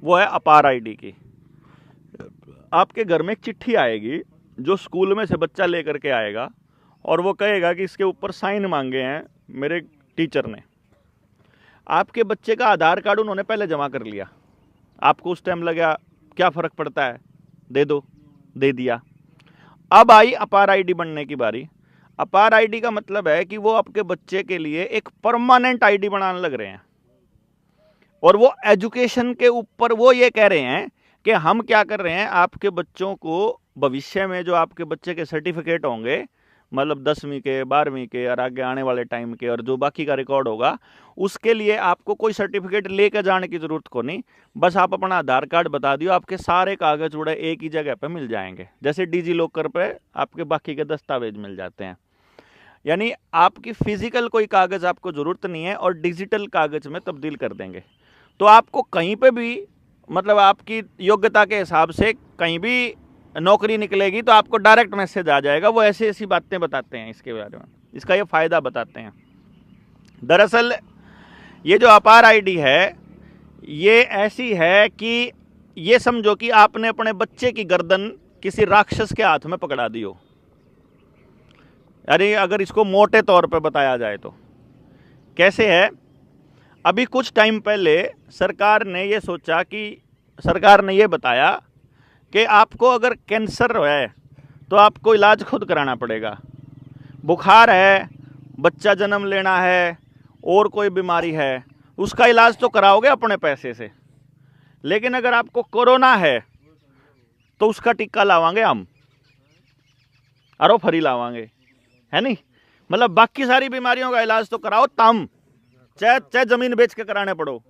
वो है अपार आईडी की। आपके घर में एक चिट्ठी आएगी जो स्कूल में से बच्चा लेकर के आएगा और वो कहेगा कि इसके ऊपर साइन मांगे हैं मेरे टीचर ने। आपके बच्चे का आधार कार्ड उन्होंने पहले जमा कर लिया, आपको उस टाइम लगा क्या फ़र्क पड़ता है, दे दो, दे दिया। अब आई अपार आईडी बनने की बारी। अपार आईडी का मतलब है कि वो आपके बच्चे के लिए एक परमानेंट आईडी बनाने लग रहे हैं और वो एजुकेशन के ऊपर वो ये कह रहे हैं कि हम क्या कर रहे हैं, आपके बच्चों को भविष्य में जो आपके बच्चे के सर्टिफिकेट होंगे, मतलब 10वीं के, 12वीं के और आगे आने वाले टाइम के, और जो बाकी का रिकॉर्ड होगा, उसके लिए आपको कोई सर्टिफिकेट लेकर जाने की ज़रूरत को नहीं। बस आप अपना आधार कार्ड बता दियो, आपके सारे कागज़ उड़े एक ही जगह पे मिल जाएंगे, जैसे डिजी लॉकर पे आपके बाकी के दस्तावेज मिल जाते हैं। यानी आपकी फिजिकल कोई कागज़ आपको ज़रूरत नहीं है और डिजिटल कागज़ में तब्दील कर देंगे। तो आपको कहीं पे भी, मतलब आपकी योग्यता के हिसाब से कहीं भी नौकरी निकलेगी तो आपको डायरेक्ट मैसेज आ जाएगा। वो ऐसी ऐसी बातें बताते हैं इसके बारे में, इसका ये फ़ायदा बताते हैं। दरअसल ये जो अपार आईडी है ये ऐसी है कि ये समझो कि आपने अपने बच्चे की गर्दन किसी राक्षस के हाथ में पकड़ा दी हो। अरे अगर इसको मोटे तौर पे बताया जाए तो कैसे है, अभी कुछ टाइम पहले सरकार ने ये सोचा कि, सरकार ने ये बताया कि आपको अगर कैंसर है तो आपको इलाज खुद कराना पड़ेगा, बुखार है, बच्चा जन्म लेना है और कोई बीमारी है, उसका इलाज तो कराओगे अपने पैसे से, लेकिन अगर आपको कोरोना है तो उसका टीका लावांगे हम, अरो फ्री लावांगे, है नहीं। मतलब बाकी सारी बीमारियों का इलाज तो कराओ तम, चाहे जमीन बेच के कराने पड़ो,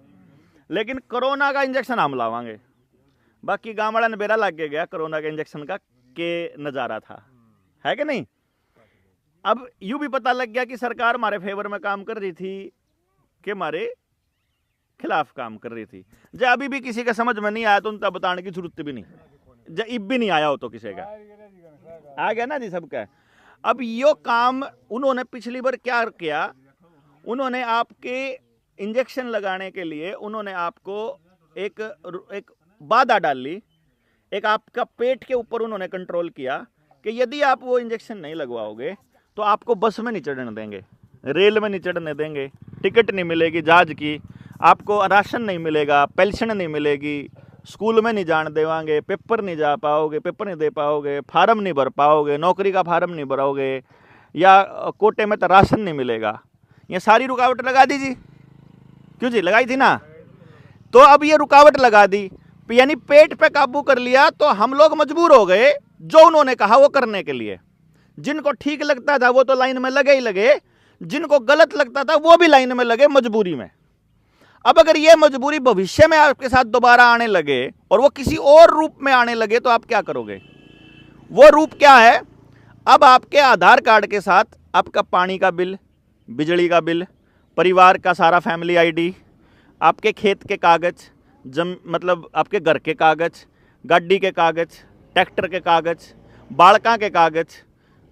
लेकिन कोरोना का इंजेक्शन हम लावांगे। बाकी गाँव वाला ने बेरा लग गया कोरोना के इंजेक्शन का के नज़ारा था, है कि नहीं। अब यूं भी पता लग गया कि सरकार हमारे फेवर में काम कर रही थी कि हमारे खिलाफ काम कर रही थी। जब अभी भी किसी का समझ में नहीं आया तो उनका बताने की जरूरत भी नहीं, जब इब भी नहीं आया हो तो किसी का आ गया ना जी सबका। अब यो काम उन्होंने पिछली बार क्या किया, उन्होंने आपके इंजेक्शन लगाने के लिए उन्होंने आपको एक बाधा डाल ली, एक आपका पेट के ऊपर उन्होंने कंट्रोल किया कि यदि आप वो इंजेक्शन नहीं लगवाओगे तो आपको बस में नहीं चढ़ने देंगे, रेल में नहीं चढ़ने देंगे, टिकट नहीं मिलेगी जहाज की, आपको राशन नहीं मिलेगा, पेंशन नहीं मिलेगी, स्कूल में नहीं जाने देवांगे, पेपर नहीं जा पाओगे, पेपर नहीं दे पाओगे, फार्म नहीं भर पाओगे, नौकरी का फार्म नहीं भरोगे, या कोटे में तो राशन नहीं मिलेगा। ये सारी रुकावट लगा दी जी, क्यों जी लगाई थी ना। तो अब ये रुकावट लगा दी, यानी पेट पे काबू कर लिया, तो हम लोग मजबूर हो गए जो उन्होंने कहा वो करने के लिए। जिनको ठीक लगता था वो तो लाइन में लगे ही लगे, जिनको गलत लगता था वो भी लाइन में लगे मजबूरी में। अब अगर ये मजबूरी भविष्य में आपके साथ दोबारा आने लगे और वो किसी और रूप में आने लगे तो आप क्या करोगे। वो रूप क्या है, अब आपके आधार कार्ड के साथ आपका पानी का बिल, बिजली का बिल, परिवार का सारा फैमिली आईडी, आपके खेत के कागज़, मतलब आपके घर के कागज़, गाड़ी के कागज़, ट्रैक्टर के कागज़, बालका के कागज़,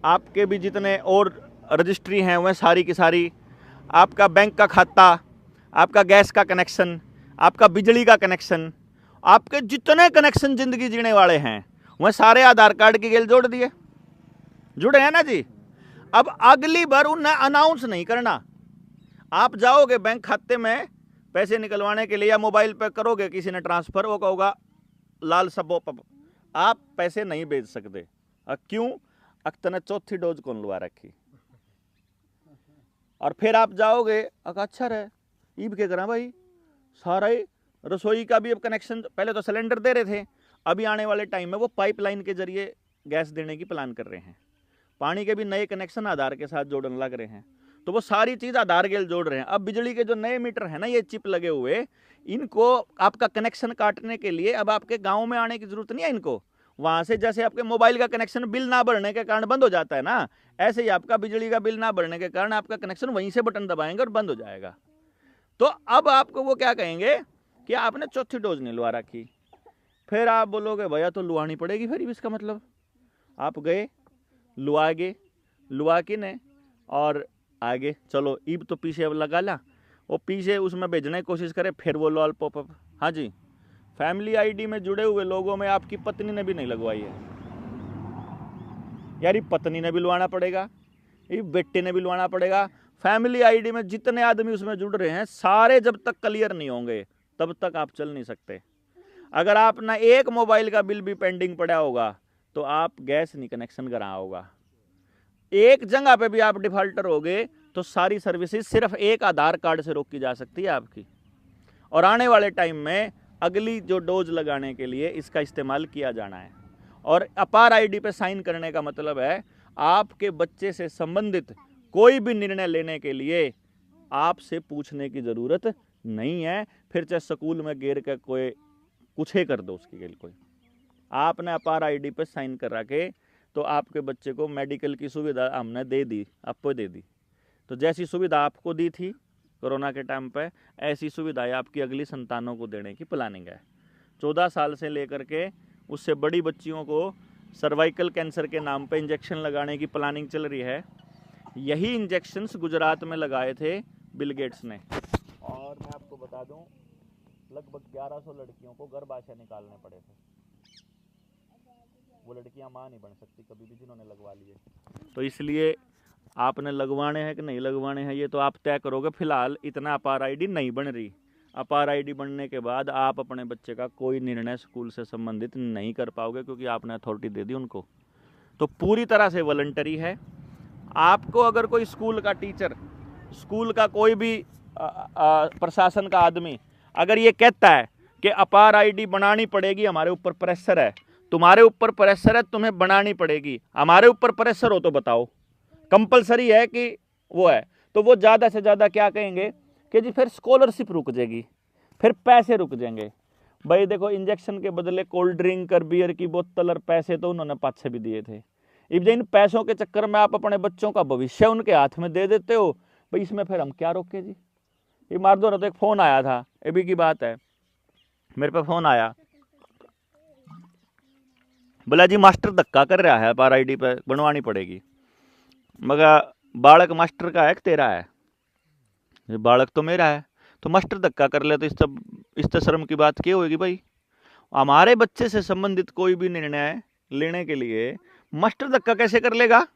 आपके भी जितने और रजिस्ट्री हैं वह सारी की सारी, आपका बैंक का खाता, आपका गैस का कनेक्शन, आपका बिजली का कनेक्शन, आपके जितने कनेक्शन ज़िंदगी जीने वाले हैं वह सारे आधार कार्ड की गेल जोड़ दिए, जुड़े हैं ना जी। अब अगली बार उन्हें अनाउंस नहीं करना, आप जाओगे बैंक खाते में पैसे निकलवाने के लिए या मोबाइल पे करोगे किसी ने ट्रांसफ़र, वो कहोगा लाल सबो आप पैसे नहीं भेज सकते। क्यों, अक्तर ने चौथी डोज कौन लुआ रखी। और फिर आप जाओगे, अच्छा रहे ईब के करा भाई, सारा ही रसोई का भी अब कनेक्शन, पहले तो सिलेंडर दे रहे थे, अभी आने वाले टाइम में वो पाइपलाइन के जरिए गैस देने की प्लान कर रहे हैं, पानी के भी नए कनेक्शन आधार के साथ जोड़ने लग रहे हैं, तो वो सारी चीज़ आधार गेल जोड़ रहे हैं। अब बिजली के जो नए मीटर है ना, ये चिप लगे हुए, इनको आपका कनेक्शन काटने के लिए अब आपके गांव में आने की जरूरत नहीं है इनको, वहाँ से जैसे आपके मोबाइल का कनेक्शन बिल ना भरने के कारण बंद हो जाता है ना, ऐसे ही आपका बिजली का बिल ना भरने के कारण आपका कनेक्शन वहीं से बटन दबाएंगे और बंद हो जाएगा। तो अब आपको वो क्या कहेंगे कि आपने चौथी डोज नहीं लुआ रखी, फिर आप बोलोगे भैया तो लुआनी पड़ेगी, फिर इसका मतलब आप गए लुआ के ने और आगे चलो ईब तो पीछे अब लगा ला, वो पीछे उसमें भेजने की कोशिश करे, फिर वो लॉल पॉपअप, हाँ जी फैमिली आईडी में जुड़े हुए लोगों में आपकी पत्नी ने भी नहीं लगवाई है यार, ये पत्नी ने भी लवाना पड़ेगा, ये बेटे ने भी लवाना पड़ेगा। फैमिली आईडी में जितने आदमी उसमें जुड़ रहे हैं सारे जब तक क्लियर नहीं होंगे तब तक आप चल नहीं सकते। अगर आप ना एक मोबाइल का बिल भी पेंडिंग पड़ा होगा तो आप गैस नहीं कनेक्शन करा होगा, एक जगह पे भी आप डिफॉल्टर हो गए तो सारी सर्विसेज सिर्फ एक आधार कार्ड से रोकी जा सकती है आपकी। और आने वाले टाइम में अगली जो डोज लगाने के लिए इसका इस्तेमाल किया जाना है। और अपार आईडी पे साइन करने का मतलब है आपके बच्चे से संबंधित कोई भी निर्णय लेने के लिए आपसे पूछने की ज़रूरत नहीं है। फिर चाहे स्कूल में गिर के कोई कुछ ही कर दो उसके लिए, कोई आपने अपार आईडी पे साइन कर रखे तो आपके बच्चे को मेडिकल की सुविधा हमने दे दी, आपको दे दी। तो जैसी सुविधा आपको दी थी कोरोना के टाइम पे, ऐसी सुविधाएं आपकी अगली संतानों को देने की प्लानिंग है। 14 साल से लेकर के उससे बड़ी बच्चियों को सर्वाइकल कैंसर के नाम पे इंजेक्शन लगाने की प्लानिंग चल रही है। यही इंजेक्शन्स गुजरात में लगाए थे बिल गेट्स ने। और मैं आपको बता दूं लगभग 1100 लड़कियों को गर्भाशय निकालने पड़े थे। वो लड़कियां मां नहीं बन सकती कभी भी जिन्होंने लगवा लिए। तो इसलिए आपने लगवाने हैं कि नहीं लगवाने हैं ये तो आप तय करोगे। फिलहाल इतना अपार आईडी नहीं बन रही। अपार आईडी बनने के बाद आप अपने बच्चे का कोई निर्णय स्कूल से संबंधित नहीं कर पाओगे क्योंकि आपने अथॉरिटी दे दी उनको। तो पूरी तरह से वॉलंटरी है। आपको अगर कोई स्कूल का टीचर, स्कूल का कोई भी प्रशासन का आदमी अगर ये कहता है कि अपार आईडी बनानी पड़ेगी, हमारे ऊपर प्रेशर है, तुम्हारे ऊपर प्रेशर है, तुम्हें बनानी पड़ेगी, हमारे ऊपर प्रेशर हो तो बताओ, कंपलसरी है कि वो है, तो वो ज़्यादा से ज़्यादा क्या कहेंगे कि जी फिर स्कॉलरशिप रुक जाएगी, फिर पैसे रुक जाएंगे। भाई देखो इंजेक्शन के बदले कोल्ड ड्रिंक और बियर की बोतल और पैसे तो उन्होंने पाछे भी दिए थे। अब इन पैसों के चक्कर में आप अपने बच्चों का भविष्य उनके हाथ में दे देते हो, भाई इसमें फिर हम क्या रोके जी। ये मार दो ना। तो एक फ़ोन आया था, अभी की बात है, मेरे पे फ़ोन आया, बोला जी मास्टर धक्का कर रहा है, अपार आईडी पे बनवानी पड़ेगी। मगर बालक मास्टर का है कि तेरा है? ये बालक तो मेरा है। तो मास्टर धक्का कर ले तो इस शर्म की बात क्या होगी भाई? हमारे बच्चे से संबंधित कोई भी निर्णय लेने के लिए मास्टर धक्का कैसे कर लेगा?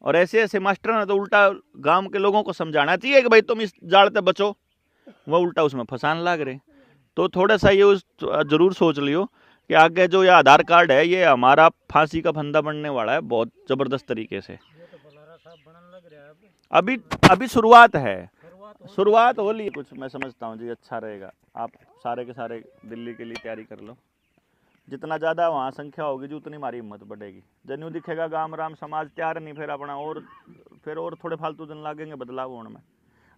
और ऐसे ऐसे मास्टर ने तो उल्टा गांव के लोगों को समझाना चाहिए कि भाई तुम इस जाल से बचो, वह उल्टा उसमें फंसान लाग रहे। तो थोड़ा सा ये जरूर सोच लियो कि आगे जो ये आधार कार्ड है ये हमारा फांसी का फंदा बनने वाला है बहुत ज़बरदस्त तरीके से। अभी शुरुआत है, शुरुआत हो ली कुछ। मैं समझता हूँ जी अच्छा रहेगा। आप सारे के सारे दिल्ली के लिए तैयारी कर लो। जितना ज़्यादा वहाँ संख्या होगी जी उतनी हमारी हिम्मत बढ़ेगी। जन्यू दिखेगा गांव राम समाज तैयार नहीं, फिर अपना और थोड़े फालतू दिन लगेंगे बदलाव होने में।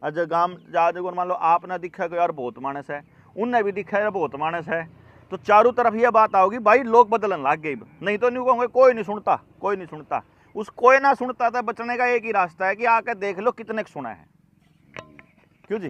अजय गांव जा देखो, मान लो आपने दिखा कि यार बहुत मानस है, उनने भी दिखा यार बहुत मानस है, तो चारों तरफ ये बात आओगी भाई लोग बदलन लग गए। नहीं तो नहीं कहोगे कोई नहीं सुनता, कोई नहीं सुनता। उस कोई ना सुनता था बचने का एक ही रास्ता है कि आकर देख लो कितने सुना है। क्यों जी?